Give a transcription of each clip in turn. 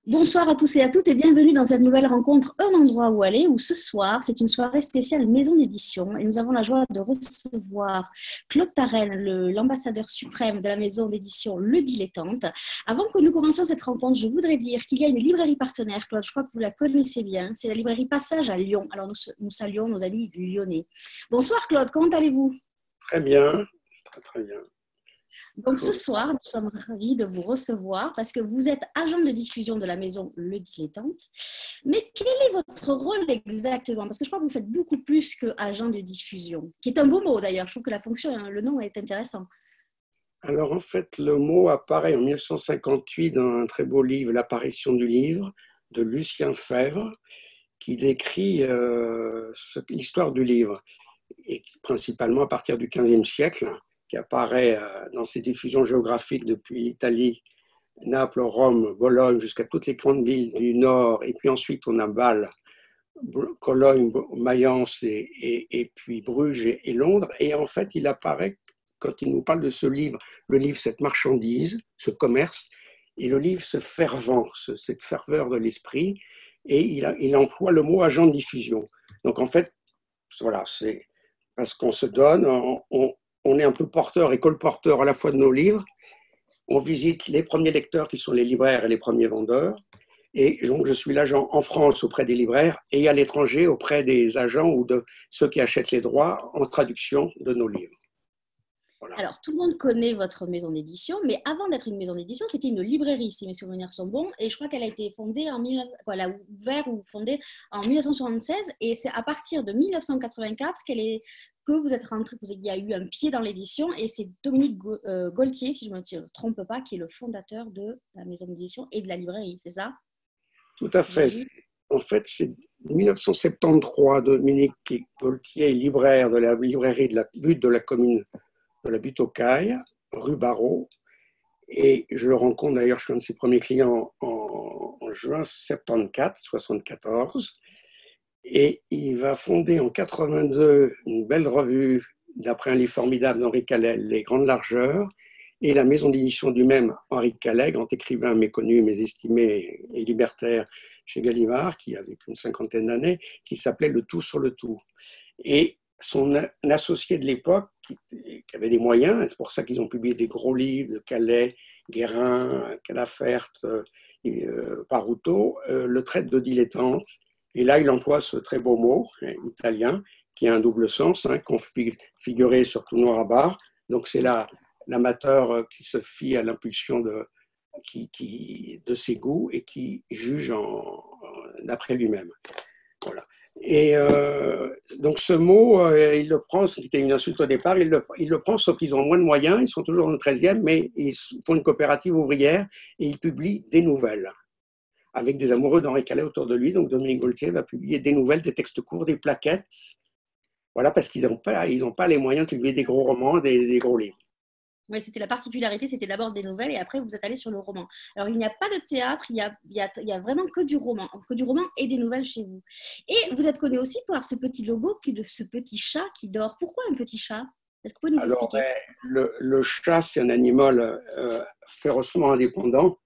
Bonsoir à tous et à toutes et bienvenue dans cette nouvelle rencontre Un endroit où aller, où ce soir, c'est une soirée spéciale maison d'édition et nous avons la joie de recevoir Claude Tarel, l'ambassadeur suprême de la maison d'édition Le Dilettante. Avant que nous commencions cette rencontre, je voudrais dire qu'il y a une librairie partenaire, Claude, je crois que vous la connaissez bien, c'est la librairie Passage à Lyon. Alors nous saluons nos amis lyonnais. Bonsoir Claude, comment allez-vous? Très bien, très très bien. Donc ce soir, nous sommes ravis de vous recevoir parce que vous êtes agent de diffusion de la maison Le Dilettante. Mais quel est votre rôle exactement? Parce que je crois que vous faites beaucoup plus que agent de diffusion, qui est un beau mot d'ailleurs. Je trouve que la fonction, hein, le nom est intéressant. Alors en fait, le mot apparaît en 1958 dans un très beau livre, L'apparition du livre, de Lucien Febvre, qui décrit l'histoire du livre, et principalement à partir du XVe siècle, qui apparaît dans ses diffusions géographiques depuis l'Italie, Naples, Rome, Bologne, jusqu'à toutes les grandes villes du Nord, et puis ensuite on a Bâle, Cologne, Mayence et puis Bruges et Londres. Et en fait, il apparaît, quand il nous parle de ce livre, le livre, cette marchandise, ce commerce, et le livre, ce fervent, cette ferveur de l'esprit, et il emploie le mot agent de diffusion. Donc en fait, voilà, c'est parce qu'on se donne, on est un peu porteur et colporteur à la fois de nos livres, on visite les premiers lecteurs qui sont les libraires et les premiers vendeurs, et donc, je suis l'agent en France auprès des libraires et à l'étranger auprès des agents ou de ceux qui achètent les droits en traduction de nos livres. Voilà. Alors, tout le monde connaît votre maison d'édition, mais avant d'être une maison d'édition, c'était une librairie, si mes souvenirs sont bons. Et je crois qu'elle a été fondée elle a ouvert ou fondée en 1976. Et c'est à partir de 1984 que vous êtes rentré, il y a eu un pied dans l'édition. Et c'est Dominique Gaultier, si je ne me trompe pas, qui est le fondateur de la maison d'édition et de la librairie, c'est ça? Tout à fait. En fait, c'est 1973, Dominique Gaultier est libraire de la librairie de la Butte de la commune de la Butte aux Cailles, rue Barrault. Et je le rencontre d'ailleurs, je suis un de ses premiers clients en juin 74. Et il va fonder en 82 une belle revue d'après un livre formidable d'Henri Calais, Les Grandes Largeurs, et la maison d'édition du même Henri Calais, grand écrivain méconnu mais estimé et libertaire chez Gallimard, qui a vécu une cinquantaine d'années, qui s'appelait Le Tout sur le Tout. Et son associé de l'époque, qui avait des moyens, c'est pour ça qu'ils ont publié des gros livres de Calais, Guérin, Calafert, Paruto, le traite de dilettante. Et là, il emploie ce très beau mot italien qui a un double sens, configuré sur tout noir à barre. Donc, c'est l'amateur qui se fie à l'impulsion de ses goûts et qui juge d'après lui-même. Voilà. Et donc ce mot, il le prend, ce qui était une insulte au départ, il le prend, sauf qu'ils ont moins de moyens, ils sont toujours dans le 13e, mais ils font une coopérative ouvrière et ils publient des nouvelles avec des amoureux d'Henri Calais autour de lui. Donc Dominique Gaultier va publier des nouvelles, des textes courts, des plaquettes. Voilà, parce qu'ils n'ont pas les moyens de publier des gros romans, des gros livres. Oui, c'était la particularité, c'était d'abord des nouvelles et après vous êtes allé sur le roman. Alors il n'y a pas de théâtre, il y a vraiment que du roman et des nouvelles chez vous. Et vous êtes connu aussi pour ce petit logo, de ce petit chat qui dort. Pourquoi un petit chat? Est-ce que vous pouvez nous Alors, expliquer? le chat, c'est un animal férocement indépendant.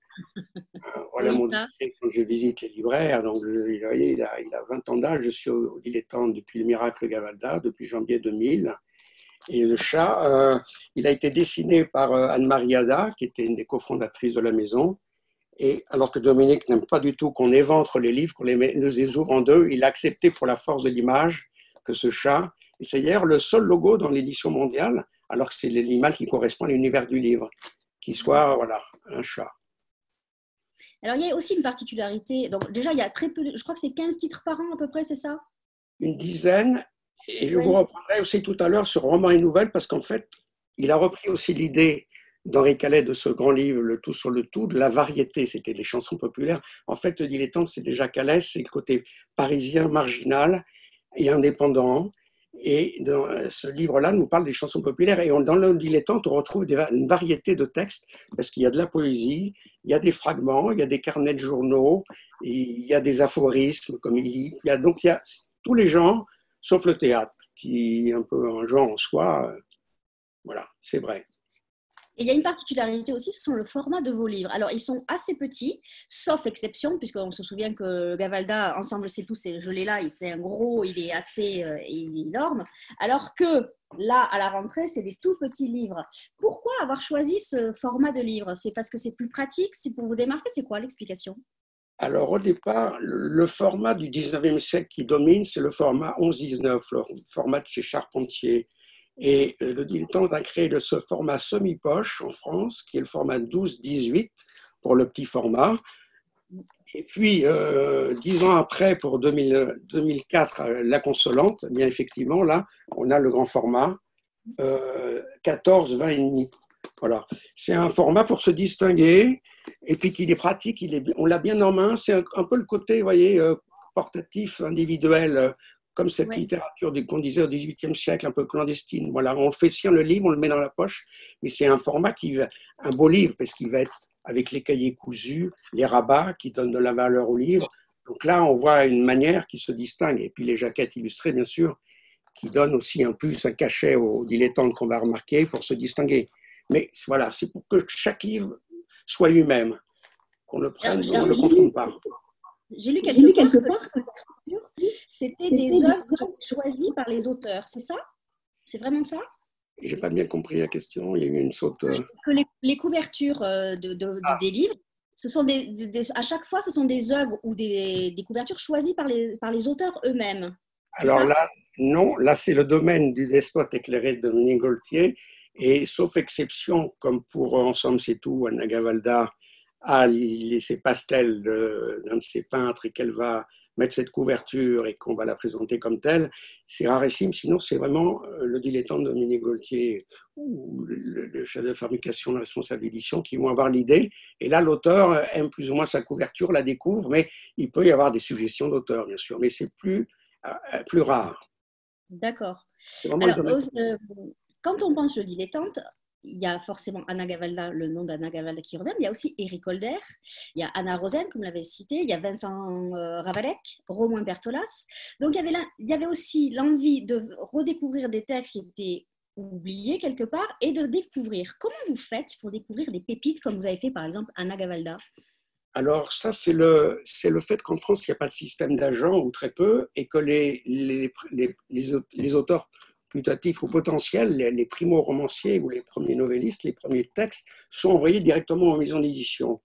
Voilà Oui, mon ça. dossier quand je visite les libraires. Donc, il a 20 ans d'âge. Je suis au dilettante depuis le Miracle Gavalda, depuis janvier 2000. Et le chat, il a été dessiné par Anne-Marie Ada, qui était une des cofondatrices de la maison. Et alors que Dominique n'aime pas du tout qu'on éventre les livres, qu'on les ouvre en deux, il a accepté pour la force de l'image que ce chat, et c'est d'ailleurs le seul logo dans l'édition mondiale, alors que c'est l'animal qui correspond à l'univers du livre, qui soit voilà, un chat. Alors il y a aussi une particularité. Donc déjà, il y a très peu, je crois que c'est 15 titres par an à peu près, c'est ça? Une dizaine, et je vous Oui. reprendrai aussi tout à l'heure sur Roman et Nouvelles, parce qu'en fait, il a repris aussi l'idée d'Henri Calais de ce grand livre, Le Tout sur le Tout, de la variété, c'était les chansons populaires. En fait, le dilettante, c'est déjà Calais, c'est le côté parisien, marginal et indépendant. Et dans ce livre-là, nous parle des chansons populaires. Et dans le dilettante, on retrouve une variété de textes, parce qu'il y a de la poésie, il y a des fragments, il y a des carnets de journaux, il y a des aphorismes, comme il dit. Donc, il y a tous les genres, sauf le théâtre, qui est un peu un genre en soi. Voilà, c'est vrai. Et il y a une particularité aussi, ce sont le format de vos livres. Alors, ils sont assez petits, sauf exception, puisqu'on se souvient que Gavalda, Ensemble c'est tout, je l'ai là, c'est un gros, il est assez il est énorme. Alors que là, à la rentrée, c'est des tout petits livres. Pourquoi avoir choisi ce format de livre? C'est parce que c'est plus pratique, c'est pour vous démarquer, c'est quoi l'explication? Alors, au départ, le format du 19e siècle qui domine, c'est le format 11-19, le format de chez Charpentier. Et le dilettante a créé ce format semi-poche en France, qui est le format 12-18 pour le petit format. Et puis, 10 ans après, pour 2004, La Consolante, bien effectivement, là, on a le grand format, 14, 20 et demi. Voilà. C'est un format pour se distinguer et puis qu'il est pratique, on l'a bien en main. C'est un peu le côté, vous voyez, portatif, individuel, comme cette Ouais. littérature qu'on disait au XVIIIe siècle, un peu clandestine. Voilà, on fait sien le livre, on le met dans la poche, mais c'est un format un beau livre parce qu'il va être avec les cahiers cousus, les rabats qui donnent de la valeur au livre. Donc là, on voit une manière qui se distingue. Et puis les jaquettes illustrées, bien sûr, qui donnent aussi un plus, un cachet aux dilettantes qu'on va remarquer pour se distinguer. Mais voilà, c'est pour que chaque livre soit lui-même, qu'on le prenne, on ne le confonde pas. J'ai lu quelque part que c'était des œuvres choisies par les auteurs, c'est ça? C'est vraiment ça? J'ai pas bien compris la question, il y a eu une saute. Que les couvertures des livres, ce sont à chaque fois, ce sont des œuvres ou des couvertures choisies par les auteurs eux-mêmes. Alors là, non, là c'est le domaine du despote éclairé de Dominique Gaultier, et sauf exception, comme pour Ensemble c'est tout, Anna Gavalda a ses pastels d'un de ses peintres et qu'elle va mettre cette couverture et qu'on va la présenter comme telle, c'est rarissime. Sinon, c'est vraiment le dilettante de Dominique Gaultier ou le chef de fabrication, le responsable d'édition qui vont avoir l'idée. Et là, l'auteur aime plus ou moins sa couverture, la découvre, mais il peut y avoir des suggestions d'auteur, bien sûr, mais c'est plus rare. D'accord. C'est vraiment Alors, le domaine. quand on pense le dilettante, il y a forcément Anna Gavalda, le nom d'Anna Gavalda qui revient, mais il y a aussi Éric Holder, il y a Anna Rosen, comme vous l'avez cité, il y a Vincent Ravalec, Romain Bertholas. Donc, il y avait aussi l'envie de redécouvrir des textes qui étaient oubliés quelque part et de découvrir. Comment vous faites pour découvrir des pépites comme vous avez fait, par exemple, Anna Gavalda? Alors ça, c'est le fait qu'en France, il n'y a pas de système d'agents, ou très peu, et que les auteurs putatifs ou potentiels, les primo-romanciers ou les premiers novellistes, les premiers textes, sont envoyés directement aux maisons d'édition.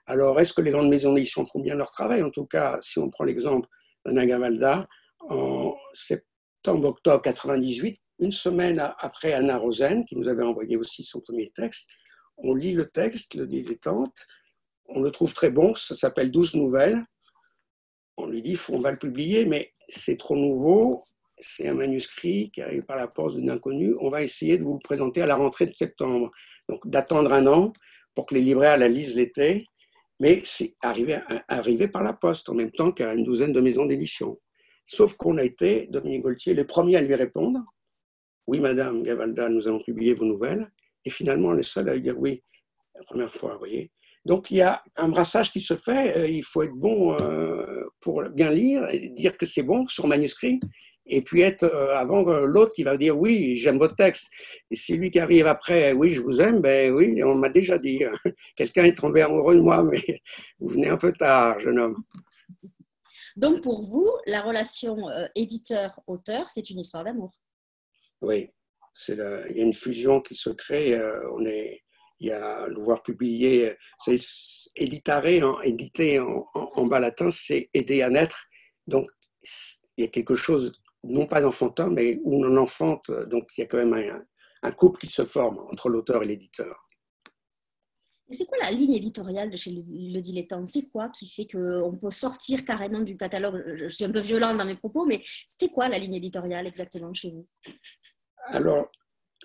Alors, est-ce que les grandes maisons d'édition font bien leur travail? En tout cas, si on prend l'exemple d'Anna Gavalda, en septembre-octobre 98, une semaine après Anna Rosen, qui nous avait envoyé aussi son premier texte, on lit le texte, le dilettante, on le trouve très bon, ça s'appelle 12 nouvelles. On lui dit, on va le publier, mais c'est trop nouveau, c'est un manuscrit qui arrive par la poste d'un inconnu, on va essayer de vous le présenter à la rentrée de septembre. Donc d'attendre un an pour que les libraires la lisent l'été, mais c'est arrivé par la poste en même temps qu'à une douzaine de maisons d'édition. Sauf qu'on a été, Dominique Gaultier, les premiers à lui répondre, oui madame Gavalda, nous allons publier vos nouvelles, et finalement les seuls à lui dire oui, la première fois, vous voyez. Donc il y a un brassage qui se fait, il faut être bon pour bien lire et dire que c'est bon sur manuscrit, et puis être avant l'autre qui va dire oui, j'aime votre texte. Et si lui qui arrive après, oui, je vous aime, ben oui, on m'a déjà dit, quelqu'un est tombé amoureux de moi, mais vous venez un peu tard, jeune homme. Donc, pour vous, la relation éditeur-auteur, c'est une histoire d'amour. Oui, il y a une fusion qui se crée, il y a le voir publié, c'est éditare, édité en bas latin, c'est aider à naître. Donc, il y a quelque chose, non pas d'enfantin, mais où on enfante. Donc, il y a quand même un couple qui se forme entre l'auteur et l'éditeur. Et c'est quoi la ligne éditoriale de chez le dilettante? C'est quoi qui fait qu'on peut sortir carrément du catalogue? Je suis un peu violente dans mes propos, mais c'est quoi la ligne éditoriale exactement chez vous? Alors,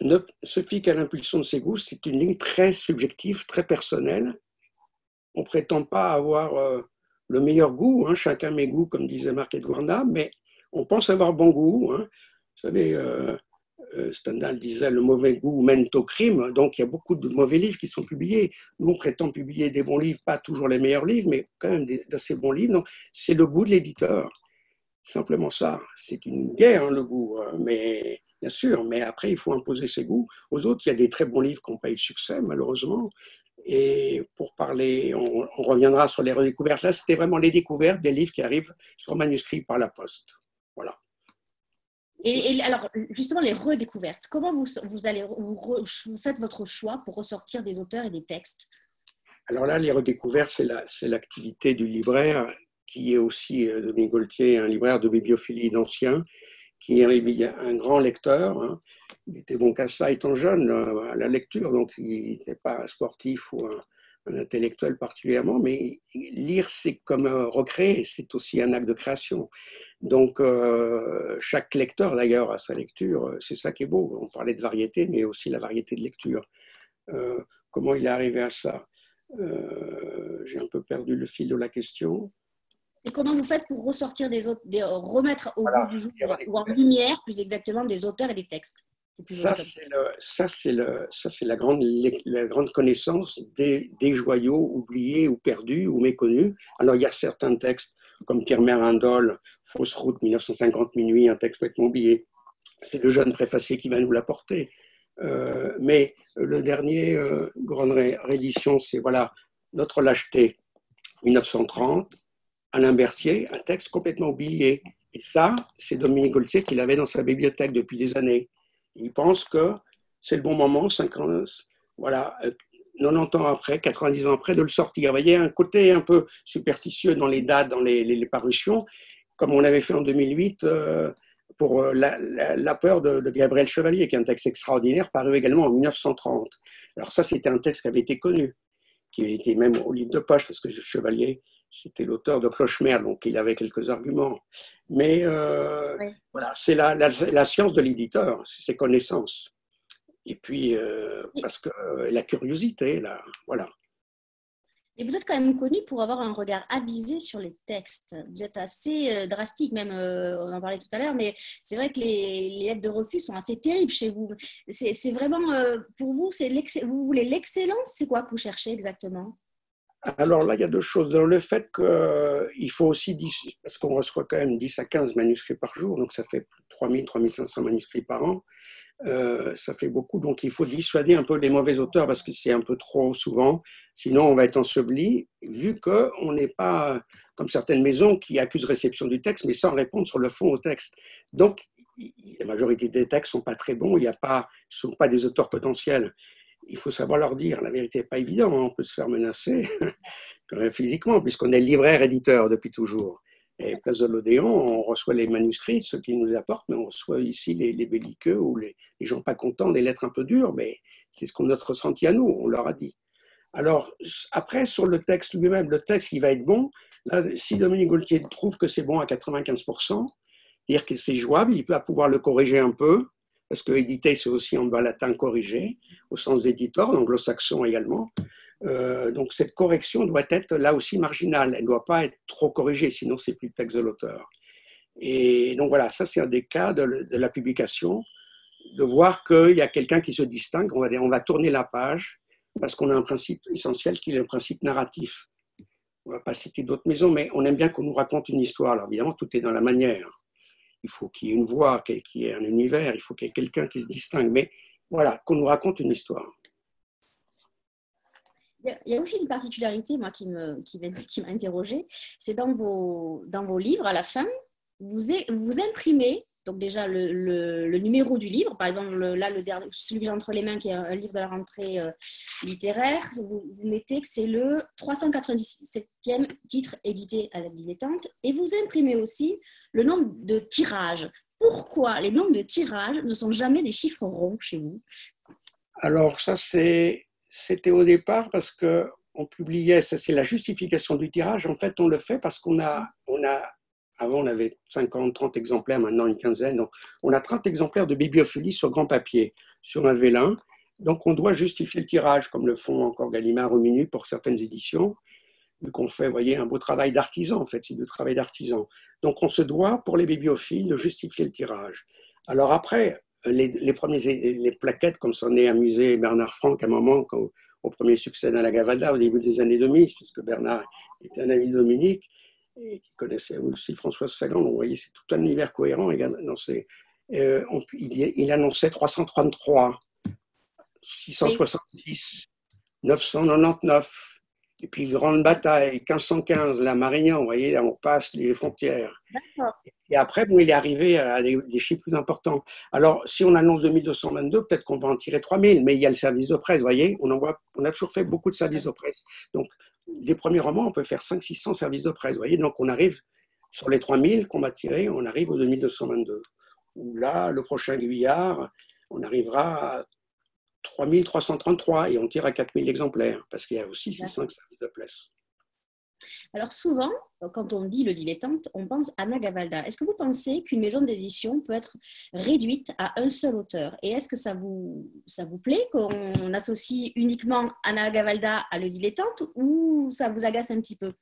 ne se fie qu'à l'impulsion de ses goûts, c'est une ligne très subjective, très personnelle. On ne prétend pas avoir le meilleur goût, hein, chacun mes goûts, comme disait Marc-Edouard Nahm, mais on pense avoir bon goût. Hein. Vous savez, Stendhal disait le mauvais goût mène au crime, donc il y a beaucoup de mauvais livres qui sont publiés. Nous, on prétend publier des bons livres, pas toujours les meilleurs livres, mais quand même d'assez bons livres. Donc, c'est le goût de l'éditeur. Simplement ça. C'est une guerre, hein, le goût, mais bien sûr, mais après, il faut imposer ses goûts aux autres. Il y a des très bons livres qui n'ont pas eu de succès, malheureusement. Et pour parler, on reviendra sur les redécouvertes. Là, c'était vraiment les découvertes des livres qui arrivent sur manuscrit par la poste. Voilà. Et alors, justement, les redécouvertes, comment vous faites votre choix pour ressortir des auteurs et des textes? Alors là, les redécouvertes, c'est l'activité du libraire, qui est aussi, Dominique Gaultier, un libraire de bibliophilie d'anciens, qui est un grand lecteur. Hein. Il était bon qu'à ça étant jeune, à la lecture, donc il n'était pas un sportif ou un intellectuel particulièrement, mais lire, c'est comme recréer, c'est aussi un acte de création. Donc, chaque lecteur, d'ailleurs, a sa lecture. C'est ça qui est beau. On parlait de variété, mais aussi la variété de lecture. Comment il est arrivé à ça? J'ai un peu perdu le fil de la question. C'est comment vous faites pour ressortir remettre au goût Voilà. du jour, ou en lumière, plus exactement, des auteurs et des textes. Ça, c'est la grande connaissance des joyaux oubliés ou perdus ou méconnus. Alors, il y a certains textes, comme Pierre Merindol, Fausse route, 1950 minuit, un texte complètement oublié. C'est le jeune préfacier qui va nous l'apporter. Mais le dernier grande réédition, c'est voilà, Notre lâcheté, 1930, Alain Berthier, un texte complètement oublié. Et ça, c'est Dominique Gaultier qui l'avait dans sa bibliothèque depuis des années. Il pense que c'est le bon moment, 50, voilà, 90 ans après, 90 ans après, de le sortir. Vous voyez, un côté un peu superstitieux dans les dates, dans les parutions, comme on avait fait en 2008 pour la peur de Gabriel Chevalier, qui est un texte extraordinaire, paru également en 1930. Alors ça, c'était un texte qui avait été connu, qui était même au livre de poche, parce que Chevalier, c'était l'auteur de Clochemerle, donc il avait quelques arguments. Mais Oui. voilà, c'est la science de l'éditeur, c'est ses connaissances. Et puis, parce que la curiosité, là, voilà. Et vous êtes quand même connu pour avoir un regard avisé sur les textes. Vous êtes assez drastique, même, on en parlait tout à l'heure, mais c'est vrai que les lettres de refus sont assez terribles chez vous. C'est vraiment, pour vous, vous voulez l'excellence? C'est quoi que vous cherchez exactement? Alors là, il y a deux choses. Dans le fait qu'il faut aussi, parce qu'on reçoit quand même 10 à 15 manuscrits par jour, donc ça fait 3000, 3500 manuscrits par an. Ça fait beaucoup, donc il faut dissuader un peu les mauvais auteurs parce que c'est un peu trop souvent, sinon on va être enseveli, vu qu'on n'est pas comme certaines maisons qui accusent réception du texte, mais sans répondre sur le fond au texte. Donc, la majorité des textes ne sont pas très bons, il y a pas, ce ne sont pas des auteurs potentiels. Il faut savoir leur dire, la vérité n'est pas évident, on peut se faire menacer physiquement, puisqu'on est libraire-éditeur depuis toujours. Et Place de l'Odéon, on reçoit les manuscrits, ceux qui nous apportent, mais on reçoit ici les belliqueux ou les gens pas contents, des lettres un peu dures, mais c'est ce qu'on a notre ressenti à nous, on leur a dit. Alors, après, sur le texte lui-même, le texte qui va être bon, là, si Dominique Gaultier trouve que c'est bon à 95%, c'est-à-dire que c'est jouable, il va pouvoir le corriger un peu, parce que éditer, c'est aussi en bas latin corriger, au sens d'éditeur, l'anglo-saxon également. Donc cette correction doit être là aussi marginale, elle ne doit pas être trop corrigée, sinon c'est plus le texte de l'auteur. Et donc voilà, ça c'est un des cas de la publication, de voir qu'il y a quelqu'un qui se distingue, on va tourner la page, parce qu'on a un principe essentiel qui est le principe narratif. On ne va pas citer d'autres maisons, mais on aime bien qu'on nous raconte une histoire. Alors évidemment, tout est dans la manière. Il faut qu'il y ait une voix, qu'il y ait un univers, il faut qu'il y ait quelqu'un qui se distingue, mais voilà, qu'on nous raconte une histoire. Il y a aussi une particularité, moi, qui m'a interrogée, c'est dans vos livres, à la fin, vous imprimez, donc déjà le numéro du livre, par exemple, là, celui que j'ai entre les mains, qui est un livre de la rentrée littéraire, vous mettez que c'est le 397e titre édité à la dilettante, et vous imprimez aussi le nombre de tirages. Pourquoi les nombres de tirages ne sont jamais des chiffres ronds chez vous? Alors ça, c'était au départ parce qu'on publiait, ça c'est la justification du tirage. En fait, on le fait parce avant on avait 50, 30 exemplaires, maintenant une quinzaine. Donc on a 30 exemplaires de bibliophilie sur grand papier, sur un vélin. Donc on doit justifier le tirage, comme le font encore Gallimard ou Minuit pour certaines éditions, vu qu'on fait, vous voyez, un beau travail d'artisan, en fait, c'est du travail d'artisan. Donc on se doit, pour les bibliophiles, de justifier le tirage. Alors après, les plaquettes, comme s'en est amusé Bernard Franck à un moment, au premier succès dans la Gavada, au début des années 2000, puisque Bernard était un ami de Dominique, et qui connaissait aussi Françoise Sagan. Donc, vous voyez, c'est tout un univers cohérent il annonçait 333, Oui, 666, 999, et puis grande bataille, 1515, la Marignan, vous voyez, là, on passe les frontières. d'accord. Et après, bon, il est arrivé à des chiffres plus importants. Alors, si on annonce 2222, peut-être qu'on va en tirer 3000, mais il y a le service de presse, vous voyez, on a toujours fait beaucoup de services de presse. Donc, les premiers romans, on peut faire 500-600 services de presse, vous voyez, donc on arrive sur les 3000 qu'on va tirer, on arrive au 2222. Où là, le prochain Guyard, on arrivera à 3333 et on tire à 4000 exemplaires, parce qu'il y a aussi 600 services de presse. Alors souvent, quand on dit le dilettante, on pense à Anna Gavalda. Est-ce que vous pensez qu'une maison d'édition peut être réduite à un seul auteur? Et est-ce que ça vous plaît qu'on associe uniquement Anna Gavalda à le dilettante ou ça vous agace un petit peu?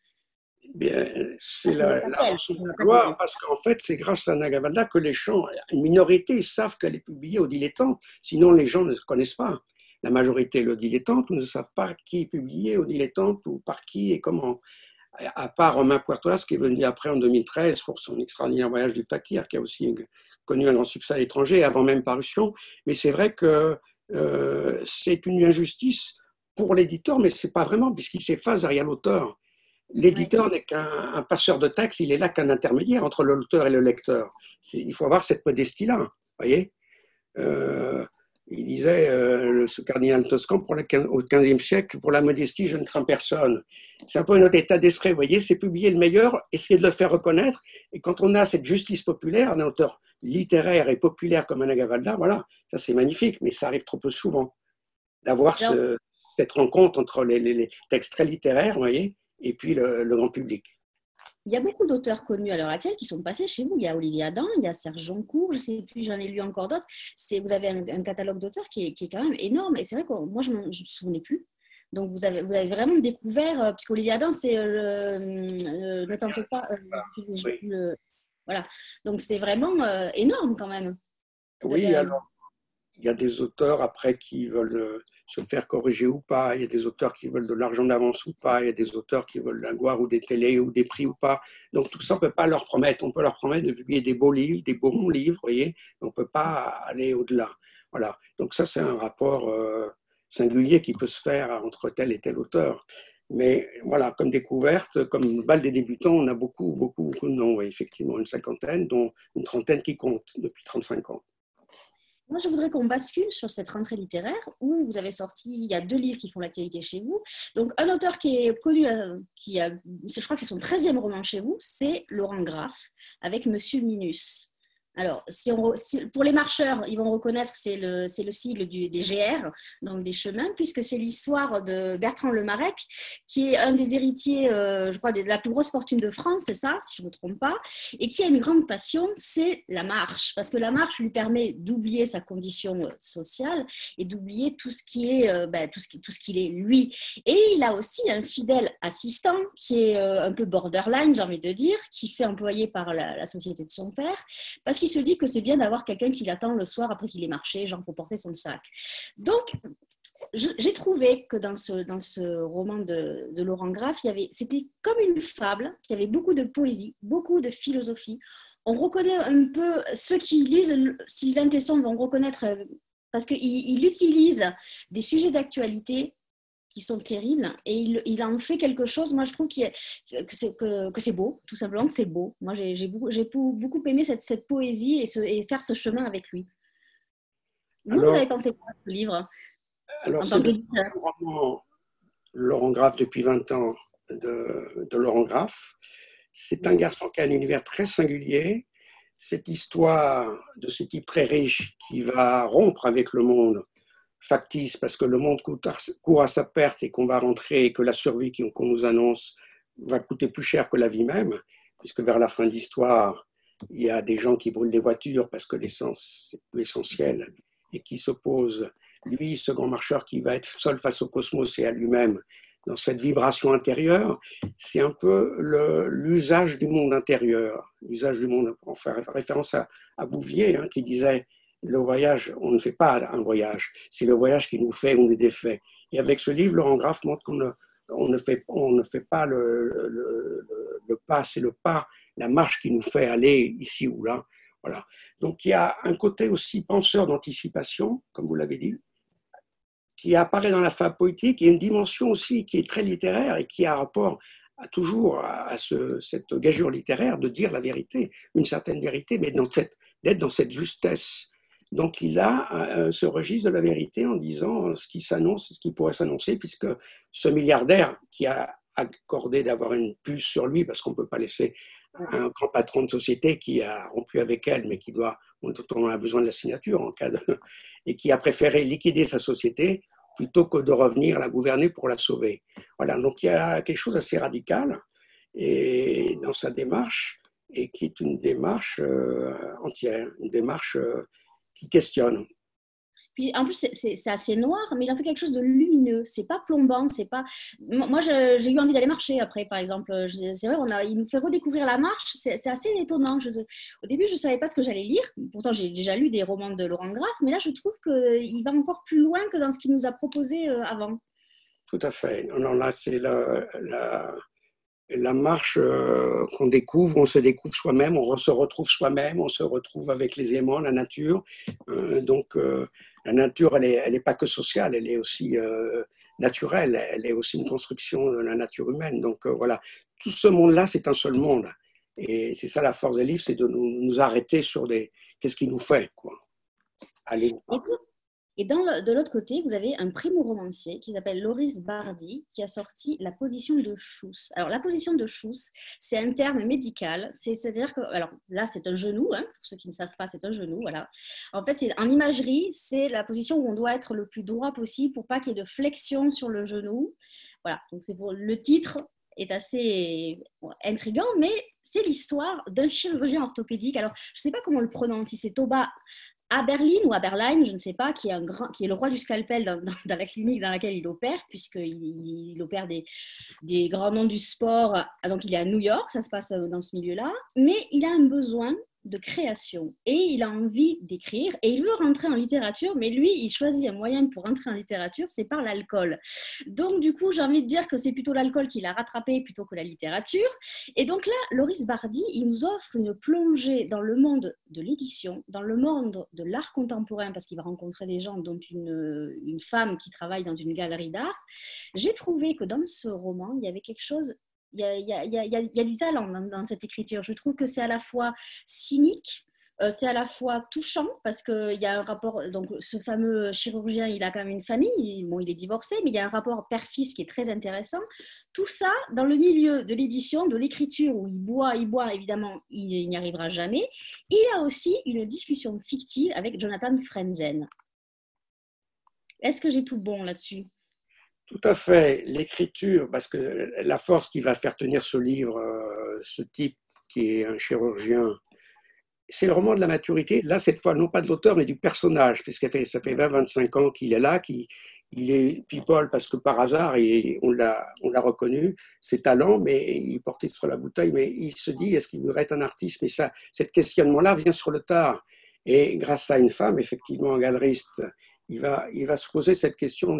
Bien, c'est Parce que c'est pas la elle, rançon on de va la pas dire. gloire, parce qu'en fait, c'est grâce à Nagavalda que les gens, une minorité, savent qu'elle est publiée au Dilettante. Sinon, les gens ne se connaissent pas. La majorité, le Dilettante, ne savent pas qui est publié au Dilettante ou par qui et comment. À part Romain Puertolas, qui est venu après en 2013 pour son extraordinaire voyage du Fakir, qui a aussi connu un grand succès à l'étranger avant même parution. Mais c'est vrai que c'est une injustice pour l'éditeur, mais c'est pas vraiment, puisqu'il s'efface derrière l'auteur. Ouais. L'éditeur n'est qu'un passeur de texte, il est là qu'un intermédiaire entre l'auteur et le lecteur. Il faut avoir cette modestie-là, vous voyez. Euh, il disait, ce cardinal Toscan, au XVe siècle, pour la modestie, je ne crains personne. C'est un peu notre état d'esprit, vous voyez, c'est publier le meilleur, essayer de le faire reconnaître, et quand on a cette justice populaire, un auteur littéraire et populaire comme Anna Gavalda, voilà, ça c'est magnifique, mais ça arrive trop peu souvent d'avoir Alors, cette rencontre entre les textes très littéraires, vous voyez, et puis le grand public. il y a beaucoup d'auteurs connus à l'heure actuelle qui sont passés chez vous. Il y a Olivier Adam, il y a Serge Joncourt, je ne sais plus, j'en ai lu encore d'autres. Vous avez un catalogue d'auteurs qui est quand même énorme. Et c'est vrai que moi, je ne me souvenais plus. Donc, vous avez vraiment découvert, puisqu'Olivier Adam, c'est ne t'en fais pas. Oui, Voilà. Donc, c'est vraiment énorme quand même. Vous avez oui, un. alors il y a des auteurs après qui veulent se faire corriger ou pas, il y a des auteurs qui veulent de l'argent d'avance ou pas, il y a des auteurs qui veulent la gloire ou des télés ou des prix ou pas. Donc tout ça, on ne peut pas leur promettre. On peut leur promettre de publier des beaux livres, des bons livres, vous voyez, mais on ne peut pas aller au-delà. Voilà. Donc ça, c'est un rapport singulier qui peut se faire entre tel et tel auteur. Mais voilà, comme découverte, comme balle des débutants, on a beaucoup de noms, oui, effectivement, une cinquantaine, dont une trentaine qui comptent depuis 35 ans. Moi, je voudrais qu'on bascule sur cette rentrée littéraire où vous avez sorti, il y a deux livres qui font l'actualité chez vous. Donc, un auteur qui est connu, je crois que c'est son 13e roman chez vous, c'est Laurent Graff avec Monsieur Minus. Alors, pour les marcheurs, ils vont reconnaître, c'est le sigle des GR, donc des chemins, puisque c'est l'histoire de Bertrand Lemarec, qui est un des héritiers, je crois, de la plus grosse fortune de France, c'est ça, si je ne me trompe pas, et qui a une grande passion, c'est la marche, parce que la marche lui permet d'oublier sa condition sociale et d'oublier tout ce qui est, tout ce qu'il est lui. Et il a aussi un fidèle assistant qui est un peu borderline, j'ai envie de dire, qui fait employer par la société de son père, parce qu'il se dit que c'est bien d'avoir quelqu'un qui l'attend le soir après qu'il ait marché, genre pour porter son sac. Donc, j'ai trouvé que dans ce roman de Laurent Graff, c'était comme une fable, il y avait beaucoup de poésie, beaucoup de philosophie. On reconnaît un peu, ceux qui lisent Sylvain Tesson vont reconnaître, parce qu'il utilise des sujets d'actualité qui sont terribles et il en fait quelque chose, moi je trouve que c'est beau, tout simplement que c'est beau. Moi j'ai beaucoup aimé cette poésie et faire ce chemin avec lui. Vous avez Alors, pensé quoi de ce livre alors en c'est tant le qu'éditeur? troisième roman Laurent Graff depuis 20 ans de Laurent Graff. C'est un Oui. garçon qui a un univers très singulier. Cette histoire de ce type très riche qui va rompre avec le monde factice parce que le monde court à sa perte et qu'on va rentrer et que la survie qu'on nous annonce va coûter plus cher que la vie même, puisque vers la fin de l'histoire, il y a des gens qui brûlent des voitures parce que l'essence, c'est plus essentiel et qui s'opposent. Lui, ce grand marcheur qui va être seul face au cosmos et à lui-même, dans cette vibration intérieure, c'est un peu l'usage du monde intérieur, l'usage du monde, on fait référence à Bouvier, hein, qui disait le voyage, on ne fait pas un voyage, c'est le voyage qui nous fait, on est défait. Et avec ce livre, Laurent Graff montre on ne fait pas le pas, c'est le pas, la marche qui nous fait aller ici ou là. Voilà. Donc il y a un côté aussi penseur d'anticipation, comme vous l'avez dit, qui apparaît dans la fable poétique, et une dimension aussi qui est très littéraire et qui a rapport toujours à cette gageure littéraire de dire la vérité, une certaine vérité, mais d'être dans cette justesse. Donc il a ce registre de la vérité en disant ce qui s'annonce, ce qui pourrait s'annoncer, puisque ce milliardaire qui a accordé d'avoir une puce sur lui, parce qu'on ne peut pas laisser un grand patron de société qui a rompu avec elle, mais dont on a besoin de la signature en cas de, et qui a préféré liquider sa société plutôt que de revenir la gouverner pour la sauver. Voilà, donc il y a quelque chose d'assez radical et dans sa démarche, et qui est une démarche entière, une démarche qui questionne. Puis en plus, c'est assez noir, mais il en fait quelque chose de lumineux. C'est pas plombant, c'est pas. Moi, j'ai eu envie d'aller marcher après, par exemple. C'est vrai, il nous fait redécouvrir la marche. C'est assez étonnant. Au début, je savais pas ce que j'allais lire. Pourtant, j'ai déjà lu des romans de Laurent Graff, mais là, je trouve qu'il va encore plus loin que dans ce qu'il nous a proposé avant. Tout à fait. Non, là, c'est la marche qu'on découvre, on se découvre soi-même, on se retrouve soi-même, on se retrouve avec les aimants, la nature. Donc, la nature, elle est pas que sociale, elle est aussi naturelle, elle est aussi une construction de la nature humaine. Donc, voilà, tout ce monde-là, c'est un seul monde. Et c'est ça la force des livres, c'est de nous arrêter sur qu'est-ce qui nous fait, quoi. Allez ou pas. Et de l'autre côté, vous avez un primo-romancier qui s'appelle Loris Bardi, qui a sorti La position de Schuss. Alors, la position de Schuss, c'est un terme médical. C'est-à-dire que, alors là, c'est un genou, hein, pour ceux qui ne savent pas, c'est un genou, voilà. En fait, en imagerie, c'est la position où on doit être le plus droit possible pour pas qu'il y ait de flexion sur le genou. Voilà, donc le titre est assez intriguant, mais c'est l'histoire d'un chirurgien orthopédique. Alors, je ne sais pas comment on le prononce, si c'est Toba Berlin ou Berlin, je ne sais pas, qui est le roi du scalpel dans la clinique dans laquelle il opère, puisqu'il opère des grands noms du sport. Donc, il est à New York, ça se passe dans ce milieu-là. Mais il a un besoin de création et il a envie d'écrire et il veut rentrer en littérature, mais lui, il choisit un moyen pour rentrer en littérature, c'est par l'alcool. Donc, du coup, j'ai envie de dire que c'est plutôt l'alcool qui l'a rattrapé plutôt que la littérature. Et donc là, Loris Bardi, il nous offre une plongée dans le monde de l'édition, dans le monde de l'art contemporain, parce qu'il va rencontrer des gens, dont une femme qui travaille dans une galerie d'art. J'ai trouvé que dans ce roman, il y avait quelque chose. Il y a du talent dans cette écriture. Je trouve que c'est à la fois cynique, c'est à la fois touchant parce qu'il y a un rapport, donc ce fameux chirurgien, il a quand même une famille, il est divorcé, mais il y a un rapport père-fils qui est très intéressant. Tout ça dans le milieu de l'édition, de l'écriture où il boit, évidemment, il n'y arrivera jamais. Il a aussi une discussion fictive avec Jonathan Frenzen. Est-ce que j'ai tout bon là-dessus ? Tout à fait. L'écriture, parce que la force qui va faire tenir ce livre, ce type qui est un chirurgien, c'est le roman de la maturité. Là, cette fois, non pas de l'auteur, mais du personnage, puisque ça fait 20-25 ans qu'il est là, il est people parce que par hasard, on l'a reconnu, ses talents, mais il portait sur la bouteille, mais il se dit, est-ce qu'il voudrait être un artiste? Mais ça, cet questionnement-là vient sur le tard. Et grâce à une femme, effectivement, un galeriste, il va se poser cette question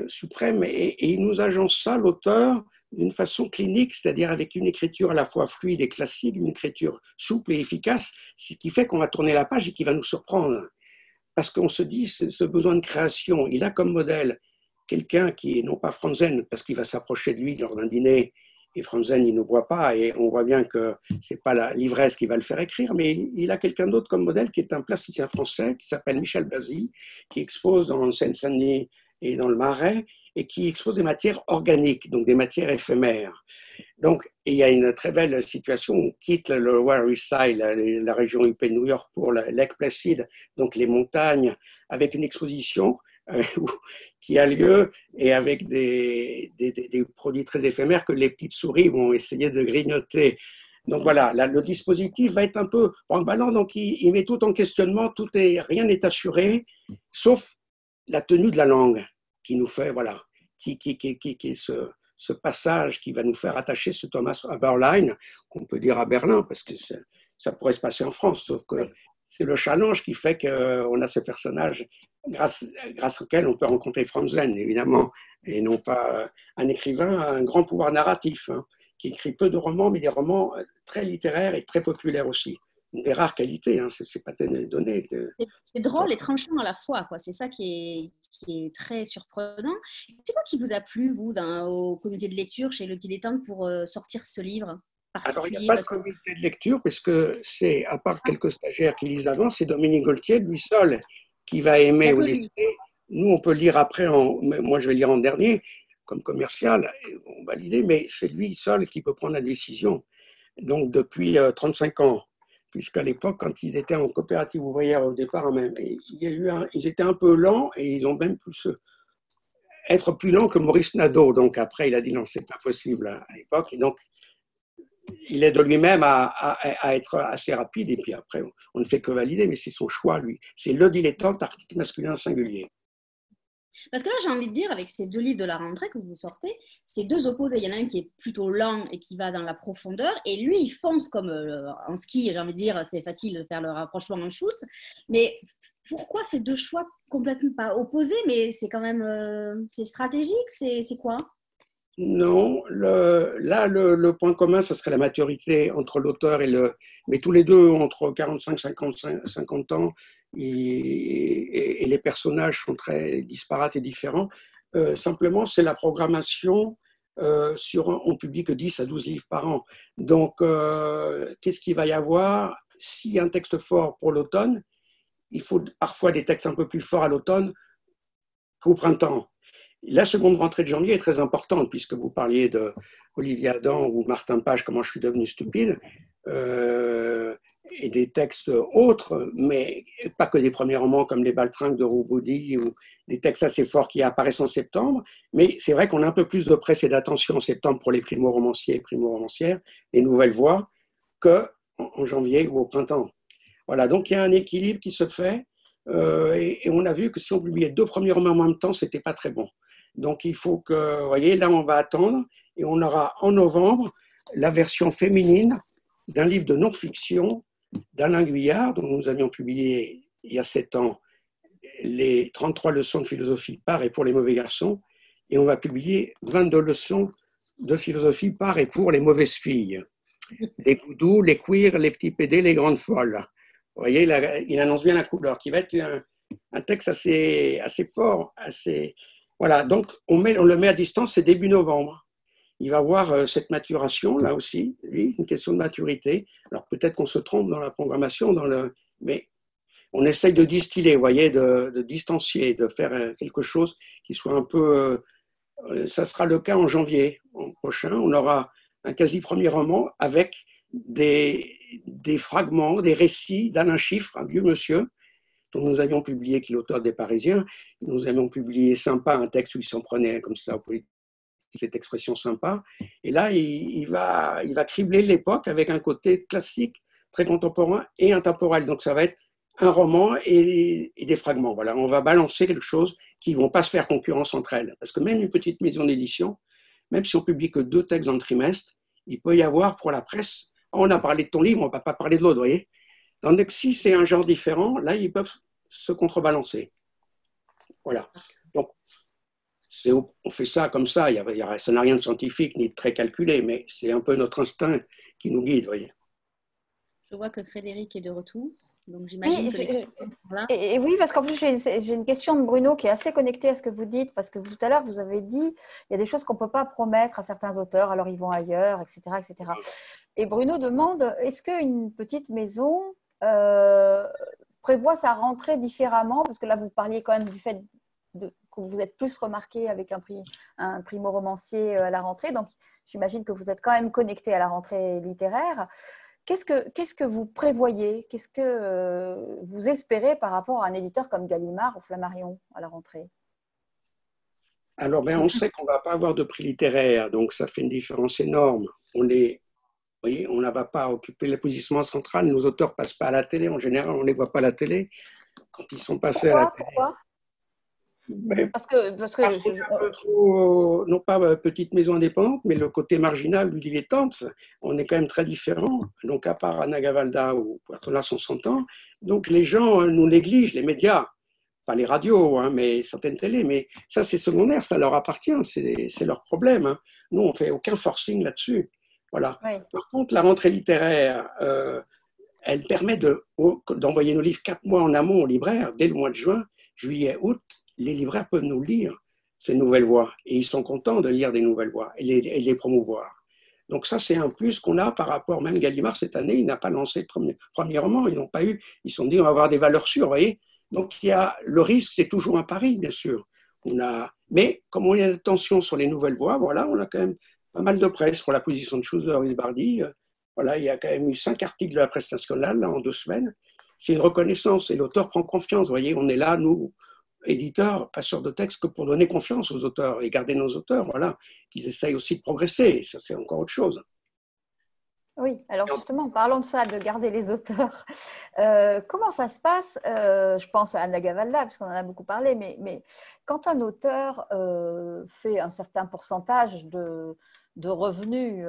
suprême, et il nous agence ça, l'auteur, d'une façon clinique, c'est-à-dire avec une écriture à la fois fluide et classique, une écriture souple et efficace, ce qui fait qu'on va tourner la page et qui va nous surprendre. Parce qu'on se dit, ce besoin de création, il a comme modèle quelqu'un qui est non pas Franzen, parce qu'il va s'approcher de lui lors d'un dîner, et Franzen, il ne boit pas, et on voit bien que ce n'est pas l'ivresse qui va le faire écrire, mais il a quelqu'un d'autre comme modèle, qui est un plasticien français, qui s'appelle Michel Bazzi, qui expose dans Seine-Saint-Denis et dans le Marais, et qui expose des matières organiques, donc des matières éphémères. Donc, il y a une très belle situation, on quitte le Lower East Side, la région UP de New York, pour Lake Placid, donc les montagnes, avec une exposition qui a lieu, et avec des produits très éphémères que les petites souris vont essayer de grignoter. Donc voilà, le dispositif va être un peu emballant, donc il met tout en questionnement, rien n'est assuré, sauf la tenue de la langue qui nous fait, voilà, qui est ce passage qui va nous faire attacher ce Thomas Aberline, qu'on peut dire à Berlin, parce que ça pourrait se passer en France, sauf que c'est le challenge qui fait qu'on a ce personnage grâce auquel on peut rencontrer Franzen, évidemment, et non pas un écrivain, un grand pouvoir narratif, hein, qui écrit peu de romans, mais des romans très littéraires et très populaires aussi. Des rares qualités, hein, c'est pas donné. C'est drôle et tranchant à la fois, quoi. C'est ça qui est très surprenant. C'est quoi qui vous a plu, vous, au comité de lecture chez Le Dilettante pour sortir ce livre Alors, il n'y a particulier pas de comité de lecture, puisque c'est, à part quelques stagiaires qui lisent avant, c'est Dominique Gaultier, lui seul, qui va Il n'y aimer a ou que laisser. lui. Nous, on peut lire après, moi je vais lire en dernier, comme commercial, on va l'idée, mais c'est lui seul qui peut prendre la décision. Donc, depuis 35 ans, puisqu'à l'époque, quand ils étaient en coopérative ouvrière au départ, même, ils étaient un peu lents et ils ont même pu être plus lents que Maurice Nadeau. Donc, après, il a dit non, c'est pas possible à l'époque. Et donc, il est de lui-même à être assez rapide, et puis après, on ne fait que valider, mais c'est son choix, lui. C'est Le Dilettante, article masculin singulier. Parce que là, j'ai envie de dire, avec ces deux livres de la rentrée que vous sortez, c'est deux opposés. Il y en a un qui est plutôt lent et qui va dans la profondeur, et lui, il fonce comme en ski. J'ai envie de dire, c'est facile de faire le rapprochement en chousse. Mais pourquoi ces deux choix complètement pas opposés, mais c'est quand même c'est stratégique, c'est quoi? Non, le point commun, ce serait la maturité entre l'auteur et le. Mais tous les deux, entre 45, 50 ans, et les personnages sont très disparates et différents. Simplement, c'est la programmation. On publie que 10 à 12 livres par an. Donc, qu'est-ce qu'il va y avoir? S'il y a un texte fort pour l'automne, il faut parfois des textes un peu plus forts à l'automne qu'au printemps. La seconde rentrée de janvier est très importante, puisque vous parliez de Olivier Adam ou Martin Page, Comment je suis devenu stupide, et des textes autres, mais pas que des premiers romans comme Les Baltringues de Roubaudi ou des textes assez forts qui apparaissent en septembre. Mais c'est vrai qu'on a un peu plus de presse et d'attention en septembre pour les primo-romanciers et primo-romancières, les nouvelles voix, qu'en janvier ou au printemps. Voilà, donc il y a un équilibre qui se fait, et on a vu que si on publiait 2 premiers romans en même temps, c'était pas très bon. Donc il faut que, vous voyez, là on va attendre et on aura en novembre la version féminine d'un livre de non-fiction d'Alain Guyard, dont nous avions publié il y a 7 ans les 33 leçons de philosophie par et pour les mauvais garçons, et on va publier 22 leçons de philosophie par et pour les mauvaises filles. Les goudous, les queers, les petits pédés, les grandes folles. Vous voyez, il annonce bien la couleur, qui va être un texte assez fort, assez. Voilà, donc on le met à distance, c'est début novembre. Il va voir cette maturation, là aussi, lui, une question de maturité. Alors peut-être qu'on se trompe dans la programmation, mais on essaye de distiller, vous voyez, de distancier, de faire quelque chose qui soit un peu. Ça sera le cas en janvier prochain. On aura un quasi premier roman avec des fragments, des récits d'Alain Chiffre, un vieux monsieur, dont nous avions publié, qui est l'auteur des Parisiens. Nous avions publié Sympa, un texte où il s'en prenait comme ça, cette expression sympa. Et là, il va cribler l'époque avec un côté classique, très contemporain et intemporel. Donc ça va être un roman et des fragments. Voilà, on va balancer quelque chose qui ne vont pas se faire concurrence entre elles. Parce que même une petite maison d'édition, même si on publie que 2 textes dans le trimestre, il peut y avoir pour la presse, on a parlé de ton livre, on ne va pas parler de l'autre, vous voyez. Tandis que si c'est un genre différent, là, ils peuvent se contrebalancer. Voilà. Donc, on fait ça comme ça, ça n'a rien de scientifique ni de très calculé, mais c'est un peu notre instinct qui nous guide, vous voyez. Je vois que Frédéric est de retour, donc Oui, j'imagine que les questions sont là. et oui, parce qu'en plus, j'ai une question de Bruno qui est assez connectée à ce que vous dites, parce que tout à l'heure, vous avez dit, il y a des choses qu'on ne peut pas promettre à certains auteurs, alors ils vont ailleurs, etc. etc. Et Bruno demande, est-ce qu'une petite maison prévoit sa rentrée différemment? Parce que là, vous parliez quand même du fait que vous êtes plus remarqué avec un primo-romancier à la rentrée, donc j'imagine que vous êtes quand même connecté à la rentrée littéraire. Qu'est-ce que vous prévoyez? Qu'est-ce que vous espérez par rapport à un éditeur comme Gallimard ou Flammarion à la rentrée? Alors, on sait qu'on ne va pas avoir de prix littéraire, donc ça fait une différence énorme. Vous voyez, on ne va pas occuper le positionnement central. Nos auteurs ne passent pas à la télé. En général, on ne les voit pas à la télé. Quand ils sont passés à la télé. Pourquoi? Parce que qu'on est un peu trop, non pas petite maison indépendante, mais le côté marginal du dilettante, on est quand même très différent. Donc, à part Anna Gavalda ou Poitras on s'entend. Donc, les gens nous négligent, les médias, pas les radios, hein, mais certaines télés. Mais ça, c'est secondaire, ça leur appartient, c'est leur problème. Hein. Nous, on ne fait aucun forcing là-dessus. Voilà. Oui. Par contre, la rentrée littéraire, elle permet d'envoyer nos livres 4 mois en amont aux libraires. Dès le mois de juin, juillet, août, les libraires peuvent nous lire ces nouvelles voix. Et ils sont contents de lire des nouvelles voix et les promouvoir. Donc ça, c'est un plus qu'on a par rapport, même Gallimard, cette année, il n'a pas lancé de premier roman. Ils n'ont pas eu, ils se sont dit, on va avoir des valeurs sûres, vous voyez. Donc il y a le risque, c'est toujours un pari, bien sûr. Mais comme on a une attention sur les nouvelles voix, voilà, on a quand même pas mal de presse pour la position de Chooser Isbardi. Voilà, il y a quand même eu 5 articles de la presse nationale là, en 2 semaines. C'est une reconnaissance et l'auteur prend confiance. Vous voyez, on est là, nous, éditeurs, passeurs de textes, que pour donner confiance aux auteurs et garder nos auteurs, voilà, qu'ils essayent aussi de progresser. Et ça, c'est encore autre chose. Oui, alors justement, parlons de ça, de garder les auteurs. Comment ça se passe je pense à Anna Gavalda, puisqu'on en a beaucoup parlé, mais quand un auteur fait un certain pourcentage de revenus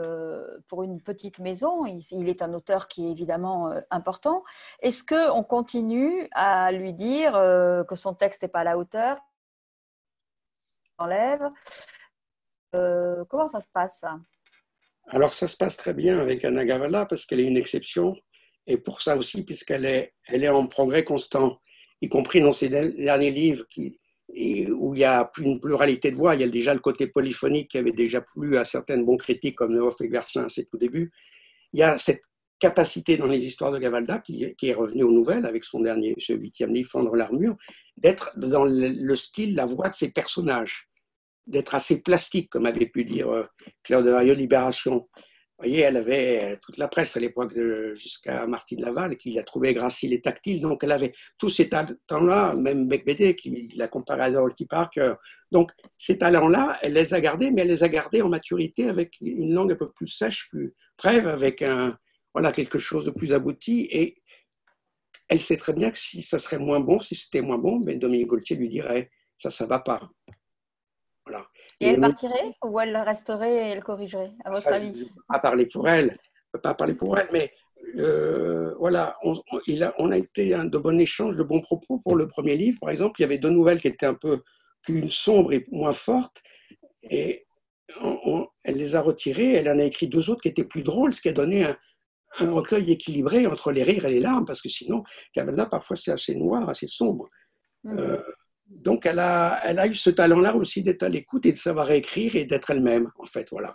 pour une petite maison, il est un auteur qui est évidemment important, est-ce qu'on continue à lui dire que son texte n'est pas à la hauteur, qu'il enlève comment ça se passe ça? Alors, ça se passe très bien avec Anna Gavala parce qu'elle est une exception. Et pour ça aussi, elle est en progrès constant, y compris dans ses derniers livres où il y a une pluralité de voix. Il y a déjà le côté polyphonique qui avait déjà plu à certaines bons critiques comme Nehoff et Versin à ses tout débuts. Il y a cette capacité dans les histoires de Gavalda qui est revenue aux nouvelles avec ce 8e livre, Fendre l'armure, d'être dans le style, la voix de ses personnages, d'être assez plastique, comme avait pu dire Claire de Varieux, Libération. Vous voyez, elle avait toute la presse à l'époque jusqu'à Martine Laval, qui la trouvait gracile et tactile. Donc, elle avait tous ces talents-là, même Bec Bédé, qui la comparait à Dorothy Parker. Donc, ces talents-là, elle les a gardés, mais elle les a gardés en maturité avec une langue un peu plus sèche, plus brève, avec quelque chose de plus abouti. Et elle sait très bien que si ça serait moins bon, si c'était moins bon, ben Dominique Gaultier lui dirait ça ne va pas. Voilà. Et elle partirait ou elle resterait et elle corrigerait, à votre avis? Je ne peux pas parler pour elle, mais voilà, on a été de bons échanges, de bons propos pour le premier livre. Par exemple, il y avait 2 nouvelles qui étaient un peu plus sombres et moins fortes, et elle les a retirées. Elle en a écrit 2 autres qui étaient plus drôles, ce qui a donné un recueil équilibré entre les rires et les larmes, parce que sinon, Cavalla, parfois, c'est assez noir, assez sombre. Donc, elle a eu ce talent-là aussi d'être à l'écoute et de savoir écrire et d'être elle-même, en fait, voilà.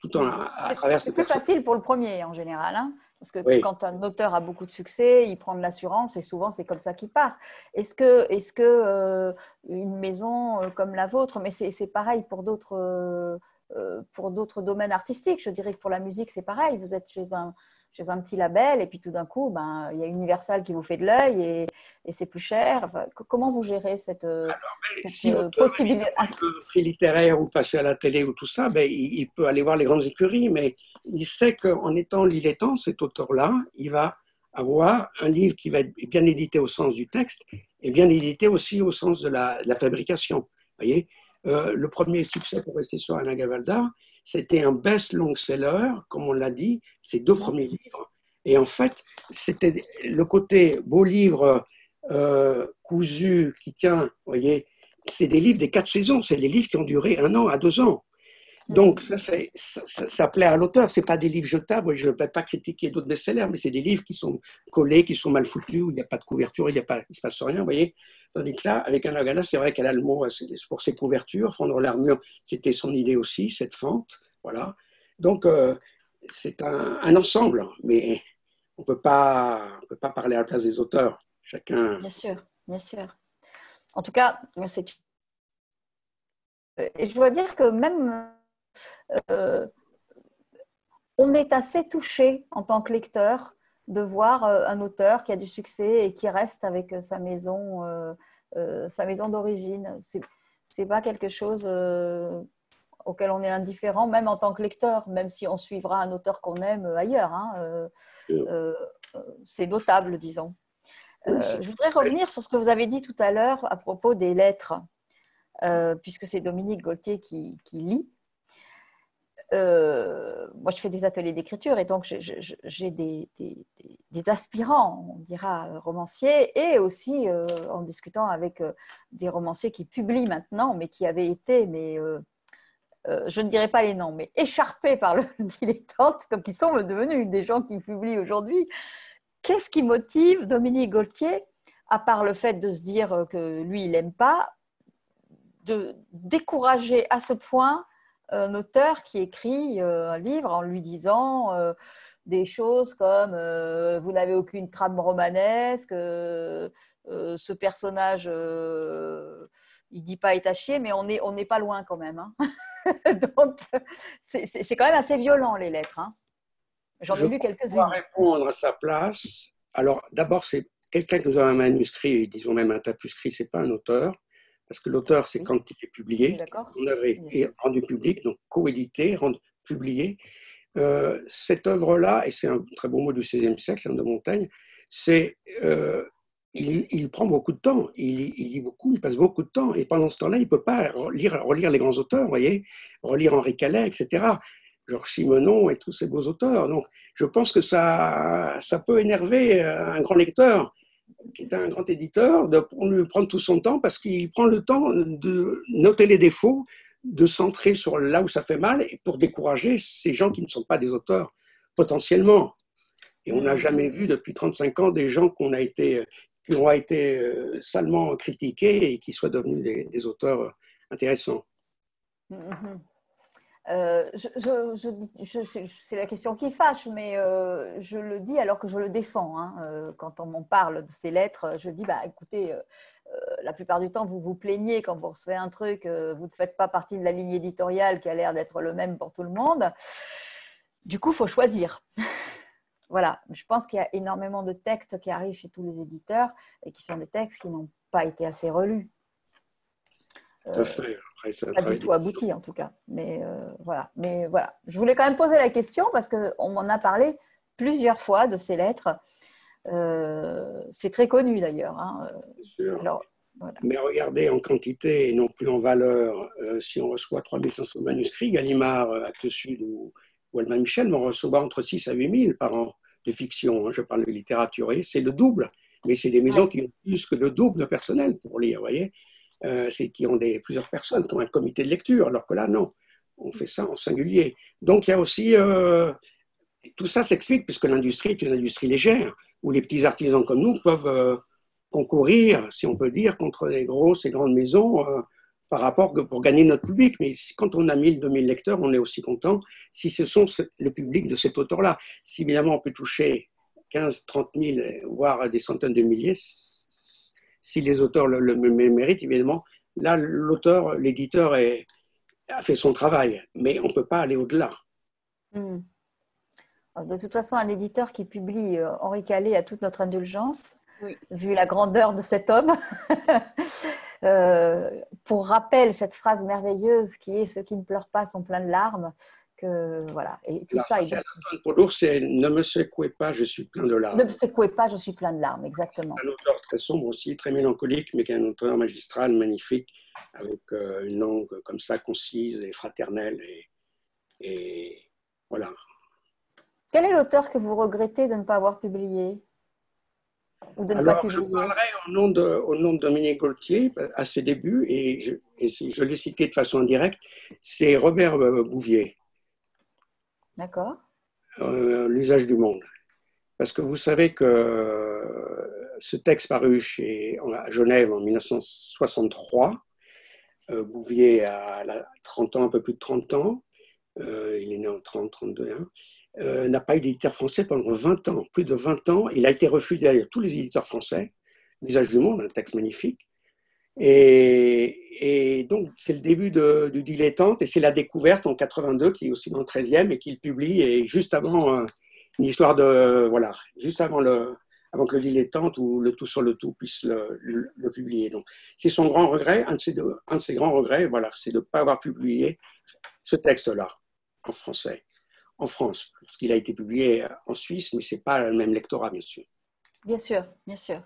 Tout à travers c'est plus facile pour le premier, en général, hein, parce que oui. Quand un auteur a beaucoup de succès, il prend de l'assurance et souvent, c'est comme ça qu'il part. Est-ce que une maison comme la vôtre, mais c'est pareil pour d'autres domaines artistiques, je dirais que pour la musique, c'est pareil. Vous êtes chez un petit label et puis tout d'un coup, il y a Universal qui vous fait de l'œil et c'est plus cher. Enfin, comment vous gérez cette possibilité? Le prix littéraire ou passer à la télé ou tout ça, il peut aller voir les grandes écuries, mais il sait qu'en étant dilettant, cet auteur-là, il va avoir un livre qui va être bien édité au sens du texte et bien édité aussi au sens de la fabrication. Voyez, le premier succès, pour rester sur Anna Gavalda, c'était un best long-seller, comme on l'a dit, ces 2 premiers livres. Et en fait, c'était le côté beau livre cousu qui tient, vous voyez, c'est des livres des 4 saisons, c'est des livres qui ont duré 1 an à 2 ans. Donc, ça plaît à l'auteur. Ce n'est pas des livres jetables. Je ne vais pas critiquer d'autres best-sellers, mais c'est des livres qui sont collés, qui sont mal foutus, où il n'y a pas de couverture, il ne se passe rien, vous voyez. Tandis que là, avec Anna Gavalda, c'est vrai qu'elle a le mot pour ses couvertures. Fendre l'armure, c'était son idée aussi, cette fente. Voilà. Donc, c'est un ensemble, mais on ne peut pas parler à la place des auteurs. Chacun. Bien sûr, bien sûr. En tout cas, c'est. Et je dois dire que même on est assez touché en tant que lecteur de voir un auteur qui a du succès et qui reste avec sa maison d'origine. C'est pas quelque chose auquel on est indifférent, même en tant que lecteur, même si on suivra un auteur qu'on aime ailleurs. C'est notable, disons. Je voudrais revenir sur ce que vous avez dit tout à l'heure à propos des lettres, puisque c'est Dominique Gaultier qui lit. Moi, je fais des ateliers d'écriture et donc j'ai des aspirants, on dira, romanciers, et aussi en discutant avec des romanciers qui publient maintenant, mais qui avaient été je ne dirais pas les noms, mais écharpés par le dilettante, donc ils sont devenus des gens qui publient aujourd'hui. Qu'est-ce qui motive Dominique Gaultier, à part le fait de se dire que lui, il n'aime pas, de décourager à ce point un auteur qui écrit un livre en lui disant des choses comme vous n'avez aucune trame romanesque, ce personnage, il dit pas est à chier, mais on n'est pas loin quand même. Hein. Donc, c'est quand même assez violent, les lettres. Hein. J'en ai lu quelques-unes. Je vais répondre à sa place. Alors, d'abord, c'est quelqu'un qui nous a un manuscrit, disons même un tapuscrit, ce n'est pas un auteur, parce que l'auteur, c'est quand il est publié, son œuvre est rendue publique, donc coédité, publié. Cette œuvre-là, et c'est un très beau mot du XVIe siècle, de Montaigne, c'est il prend beaucoup de temps, il lit beaucoup, il passe beaucoup de temps, et pendant ce temps-là, il ne peut pas relire les grands auteurs, vous voyez, relire Henri Calais, etc., Georges Simenon et tous ces beaux auteurs. Donc, je pense que ça peut énerver un grand lecteur, qui est un grand éditeur, de lui prendre tout son temps, parce qu'il prend le temps de noter les défauts, de centrer sur là où ça fait mal, et pour décourager ces gens qui ne sont pas des auteurs, potentiellement. Et on n'a jamais vu depuis 35 ans des gens qui ont été salement critiqués et qui soient devenus des auteurs intéressants. C'est la question qui fâche, mais je le dis alors que je le défends. Hein. Quand on m'en parle de ces lettres, je dis, écoutez, la plupart du temps, vous vous plaignez quand vous recevez un truc, vous ne faites pas partie de la ligne éditoriale qui a l'air d'être le même pour tout le monde. Du coup, il faut choisir. Voilà, je pense qu'il y a énormément de textes qui arrivent chez tous les éditeurs et qui sont des textes qui n'ont pas été assez relus. Tout à fait. Après, pas du tout abouti en tout cas. Mais voilà. Je voulais quand même poser la question parce qu'on m'en a parlé plusieurs fois de ces lettres. C'est très connu d'ailleurs. Hein. Bien sûr. Alors, voilà. Mais regardez en quantité et non plus en valeur. Si on reçoit 3500 manuscrits, Gallimard, Actes Sud ou Albin Michel vont recevoir entre 6 à 8 000 par an de fiction. Hein. Je parle de littérature. C'est le double. Mais c'est des maisons qui ont plus que le double de personnel pour lire, vous voyez. C'est qui ont plusieurs personnes, qui ont un comité de lecture, alors que là, non, on fait ça en singulier. Donc, il y a aussi, tout ça s'explique puisque l'industrie est une industrie légère, où les petits artisans comme nous peuvent concourir, si on peut dire, contre les grosses et grandes maisons par rapport pour gagner notre public. Mais quand on a 1000, 2000 lecteurs, on est aussi content si ce sont le public de cet auteur-là. Si évidemment on peut toucher 15, 30 000, voire des centaines de milliers, si les auteurs le méritent, évidemment, là, l'auteur, l'éditeur a fait son travail, mais on ne peut pas aller au-delà. De toute façon, un éditeur qui publie Henri Calais a toute notre indulgence, vu la grandeur de cet homme. Pour rappel, cette phrase merveilleuse qui est « ceux qui ne pleurent pas sont pleins de larmes », voilà. Et tout ça, c'est à la fin de Paul, c'est « ne me secouez pas, je suis plein de larmes ». Ne me secouez pas, je suis plein de larmes, exactement. Un auteur très sombre aussi, très mélancolique, mais qui est un auteur magistral, magnifique, avec une langue comme ça, concise et fraternelle. Et voilà. Quel est l'auteur que vous regrettez de ne pas avoir publié ou de ne pas publier? Je parlerai au nom de Dominique Gaultier à ses débuts, et je l'ai cité de façon indirecte, c'est Robert Bouvier. D'accord. L'usage du monde. Parce que vous savez que ce texte paru à Genève en 1963, Bouvier a 30 ans, un peu plus de 30 ans, il est né en 30, 32, n'a pas eu d'éditeur français pendant 20 ans, plus de 20 ans. Il a été refusé d'ailleurs tous les éditeurs français. L'usage du monde, un texte magnifique. Et donc, c'est le début du dilettante, et c'est la découverte en 82, qui est aussi dans le 13e, et qu'il publie, et juste avant une histoire de... Voilà, juste avant que le dilettante ou le tout sur le tout puisse le publier. Donc, c'est son grand regret, un de ses grands regrets, voilà, c'est de ne pas avoir publié ce texte-là en français, en France, parce qu'il a été publié en Suisse, mais ce n'est pas le même lectorat, bien sûr. Bien sûr, bien sûr.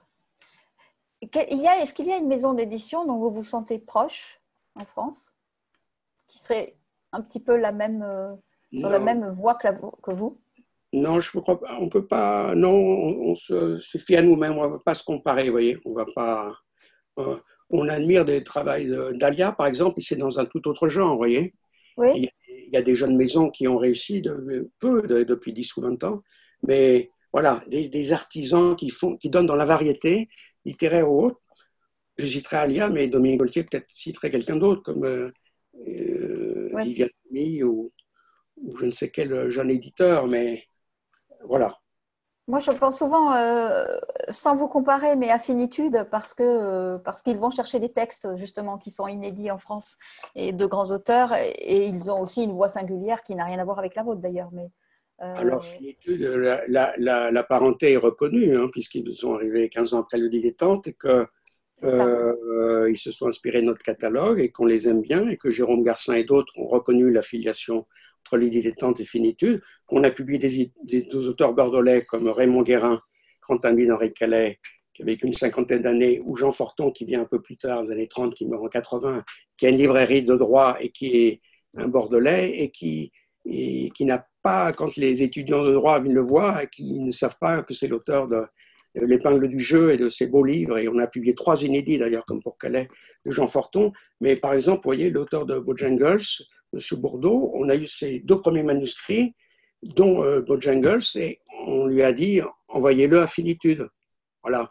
Est-ce qu'il y a une maison d'édition dont vous vous sentez proche en France, qui serait un petit peu sur la même voie que vous? Non, je crois pas. On peut pas. Non, on se fie à nous-mêmes. On ne va pas se comparer. Vous voyez, on va pas. On admire des travaux d'Alia, par exemple, et c'est dans un tout autre genre. Vous voyez, Oui. Il y a des jeunes maisons qui ont réussi depuis 10 ou 20 ans, mais voilà, des artisans qui donnent dans la variété littéraire ou autre. Je citerai Alia, mais Dominique Gaultier peut-être citerait quelqu'un d'autre, comme Oui. Viviane Demy ou je ne sais quel jeune éditeur, mais voilà. Moi, je pense souvent, sans vous comparer, mais à Finitude, parce qu'ils vont chercher des textes justement qui sont inédits en France et de grands auteurs, et ils ont aussi une voix singulière qui n'a rien à voir avec la vôtre d'ailleurs. Mais Alors, Finitude, la parenté est reconnue, hein, puisqu'ils sont arrivés 15 ans après le Dilettante et que ils se sont inspirés de notre catalogue et qu'on les aime bien et que Jérôme Garcin et d'autres ont reconnu l'affiliation entre les dilettantes et Finitude, qu'on a publié des auteurs bordelais comme Raymond Guérin, grand ami d'Henri Calais, qui a vécu une cinquantaine d'années, ou Jean Forton, qui vient un peu plus tard, dans les années 30, qui meurt en 80, qui a une librairie de droit et qui est un bordelais et qui n'a pas, quand les étudiants de droit viennent le voir, et qui ne savent pas que c'est l'auteur de L'épingle du jeu et de ses beaux livres, et on a publié 3 inédits d'ailleurs, comme pour Calais, de Jean Forton. Mais par exemple, vous voyez, l'auteur de Bojangles, M. Bourdeau, on a eu ses 2 premiers manuscrits, dont Bojangles, et on lui a dit envoyez-le à Finitude. Voilà.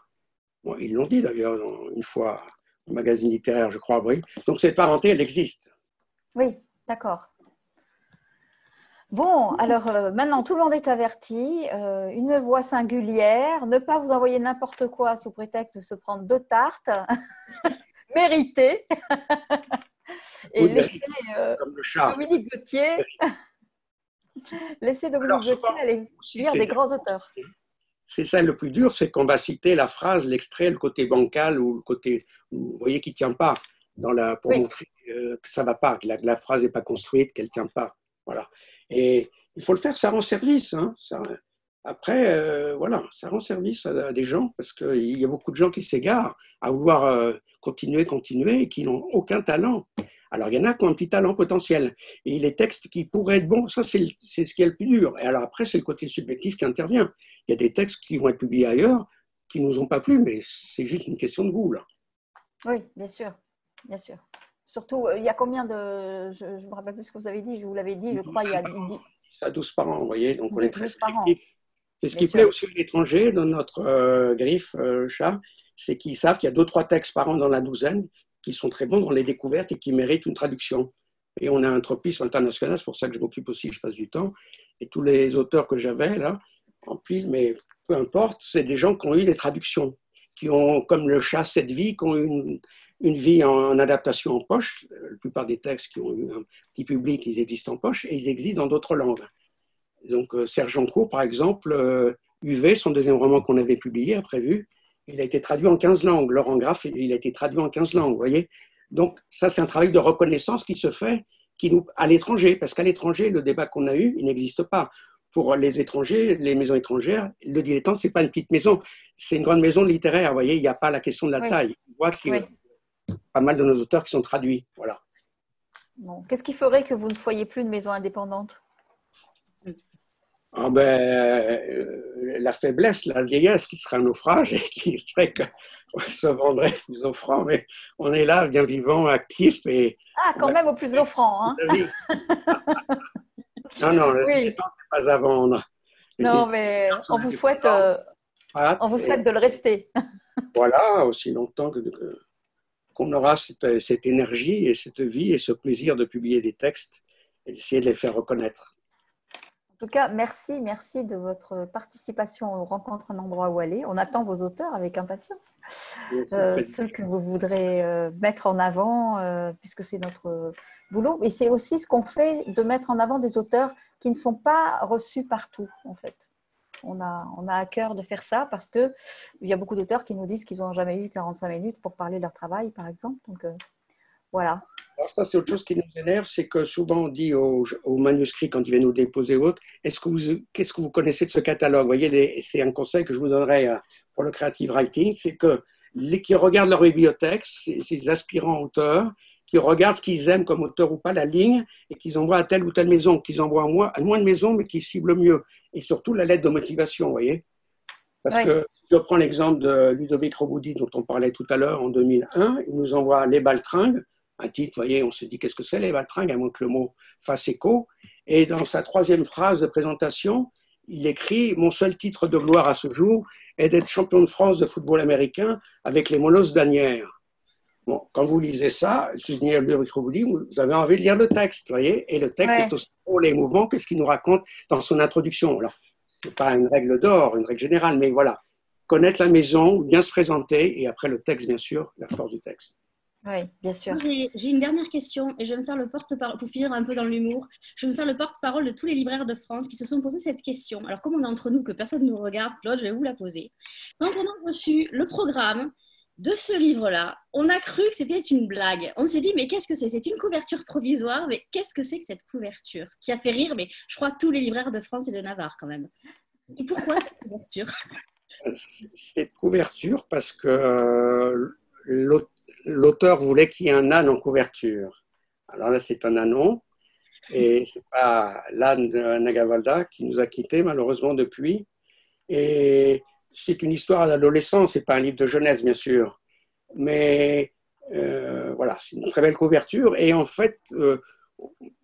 Bon, ils l'ont dit d'ailleurs une fois au magazine littéraire, je crois, oui. Donc cette parenté, elle existe. oui, d'accord. Bon, alors maintenant tout le monde est averti, une voix singulière, ne pas vous envoyer n'importe quoi sous prétexte de se prendre 2 tartes, méritées, et laisser comme le chat. Dominique Gauthier, aller lire des grands auteurs. C'est ça le plus dur, c'est qu'on va citer la phrase, l'extrait, le côté bancal ou le côté, vous voyez, qui ne tient pas pour montrer que ça ne va pas, que la phrase n'est pas construite, qu'elle ne tient pas. Voilà. Et il faut le faire, ça rend service. Hein, après, voilà, ça rend service à des gens parce qu'il y a beaucoup de gens qui s'égarent à vouloir continuer et qui n'ont aucun talent. Alors, il y en a qui ont un petit talent potentiel. Et les textes qui pourraient être bons, ça, c'est ce qui est le plus dur. Et alors après, c'est le côté subjectif qui intervient. Il y a des textes qui vont être publiés ailleurs qui ne nous ont pas plu, mais c'est juste une question de goût, là. Oui, bien sûr. Bien sûr. Surtout, il y a combien de… Je ne me rappelle plus ce que vous avez dit, je vous l'avais dit, je crois, il y a… 12 par an, vous voyez, donc on est très strict. C'est ce qui plaît aussi à l'étranger, dans notre griffe chat, c'est qu'ils savent qu'il y a 2-3 textes par an dans la douzaine qui sont très bons dans les découvertes et qui méritent une traduction. Et on a un tropisme international, c'est pour ça que je m'occupe aussi, je passe du temps. Et tous les auteurs que j'avais là, en pile, mais peu importe, c'est des gens qui ont eu des traductions, qui ont, comme le chat, cette vie, qui ont eu une vie en adaptation en poche. La plupart des textes qui ont eu un petit public, ils existent en poche et ils existent dans d'autres langues. Donc Serge Jancourt, par exemple, UV, son deuxième roman qu'on avait publié, a prévu, il a été traduit en 15 langues. Laurent Graff, il a été traduit en 15 langues, vous voyez. Donc ça, c'est un travail de reconnaissance qui se fait à l'étranger, parce qu'à l'étranger, le débat qu'on a eu, il n'existe pas. Pour les étrangers, les maisons étrangères, le Dilettante, ce n'est pas une petite maison, c'est une grande maison littéraire, vous voyez, il n'y a pas la question de la taille. On voit qu'il y a pas mal de nos auteurs qui sont traduits, voilà. Bon. Qu'est-ce qui ferait que vous ne soyez plus une maison indépendante ? Ah ben, la faiblesse, la vieillesse qui serait un naufrage et qui ferait qu'on se vendrait plus offrant, mais on est là, bien vivant, actif. Et quand même au plus offrant. Hein. Non, le Dilettante n'est pas à vendre. Non, mais on vous souhaite de le rester. Voilà, aussi longtemps qu'on aura cette énergie et cette vie et ce plaisir de publier des textes et d'essayer de les faire reconnaître. En tout cas, merci de votre participation aux rencontres Un endroit où aller. On attend vos auteurs avec impatience. Ceux que vous voudrez mettre en avant, puisque c'est notre boulot. Et c'est aussi ce qu'on fait, de mettre en avant des auteurs qui ne sont pas reçus partout, en fait. On a à cœur de faire ça parce qu'il y a beaucoup d'auteurs qui nous disent qu'ils n'ont jamais eu 45 minutes pour parler de leur travail, par exemple. Donc, voilà. Alors ça, c'est autre chose qui nous énerve, c'est que souvent on dit aux manuscrits quand ils viennent nous déposer autre, qu'est-ce que vous connaissez de ce catalogue? Vous voyez, c'est un conseil que je vous donnerais pour le creative writing, c'est qu'ils regardent leur bibliothèque, ces aspirants auteurs, qui regardent ce qu'ils aiment comme auteur ou pas, la ligne, et qu'ils envoient à telle ou telle maison, qu'ils envoient à moins de maisons, mais qui ciblent mieux. Et surtout la lettre de motivation, vous voyez. Parce que je prends l'exemple de Ludovic Roboudi, dont on parlait tout à l'heure en 2001, il nous envoie Les Baltringues, un titre, vous voyez, on se dit qu'est-ce que c'est les baltringues, à moins que le mot fasse écho. Et dans sa troisième phrase de présentation, il écrit « Mon seul titre de gloire à ce jour est d'être champion de France de football américain avec les Molosses d'Asnières ». Bon, quand vous lisez ça, vous avez envie de lire le texte, vous voyez, et le texte est aussi drôle et mouvant que ce qu'il nous raconte dans son introduction. Alors, ce n'est pas une règle d'or, une règle générale, mais voilà, connaître la maison, bien se présenter, et après le texte, bien sûr, la force du texte. Oui, bien sûr. J'ai une dernière question et je vais me faire le porte-parole, pour finir un peu dans l'humour, je vais me faire le porte-parole de tous les libraires de France qui se sont posé cette question. Alors, comme on est entre nous, que personne ne nous regarde, Claude, je vais vous la poser. Quand on a reçu le programme de ce livre-là, on a cru que c'était une blague. On s'est dit, mais qu'est-ce que c'est? C'est une couverture provisoire, mais qu'est-ce que c'est que cette couverture? Qui a fait rire, mais je crois tous les libraires de France et de Navarre quand même. Et pourquoi cette couverture? Cette couverture, parce que l'auteur voulait qu'il y ait un âne en couverture. Alors là, c'est un ânon, et c'est pas l'âne de Nagavalda qui nous a quittés malheureusement depuis. Et c'est une histoire à l'adolescence, c'est pas un livre de jeunesse, bien sûr. Mais voilà, c'est une très belle couverture. Et en fait,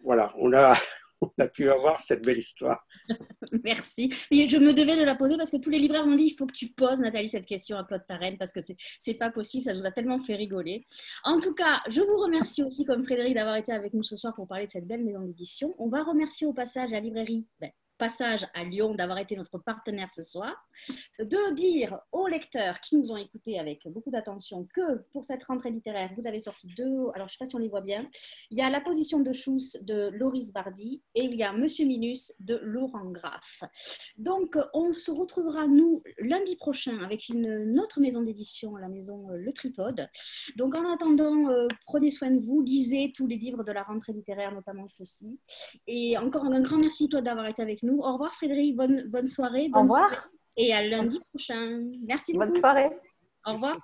voilà, on a pu avoir cette belle histoire. Merci. Mais je me devais de la poser parce que tous les libraires m'ont dit il faut que tu poses, Nathalie, cette question à Claude Tarenne parce que c'est pas possible, ça nous a tellement fait rigoler. En tout cas, je vous remercie aussi, comme Frédéric, d'avoir été avec nous ce soir pour parler de cette belle maison d'édition. On va remercier au passage la librairie Passage à Lyon d'avoir été notre partenaire ce soir, de dire aux lecteurs qui nous ont écoutés avec beaucoup d'attention que pour cette rentrée littéraire, vous avez sorti deux, alors je ne sais pas si on les voit bien, il y a La position de Chousse de Loris Bardi et il y a Monsieur Minus de Laurent Graff. Donc on se retrouvera nous lundi prochain avec une autre maison d'édition, la maison Le Tripode. Donc en attendant, prenez soin de vous, lisez tous les livres de la rentrée littéraire, notamment ceux-ci. Et encore un grand merci toi d'avoir été avec nous. Au revoir Frédéric, bonne soirée. Au revoir. Et à lundi prochain. Merci beaucoup. Bonne soirée. Au revoir.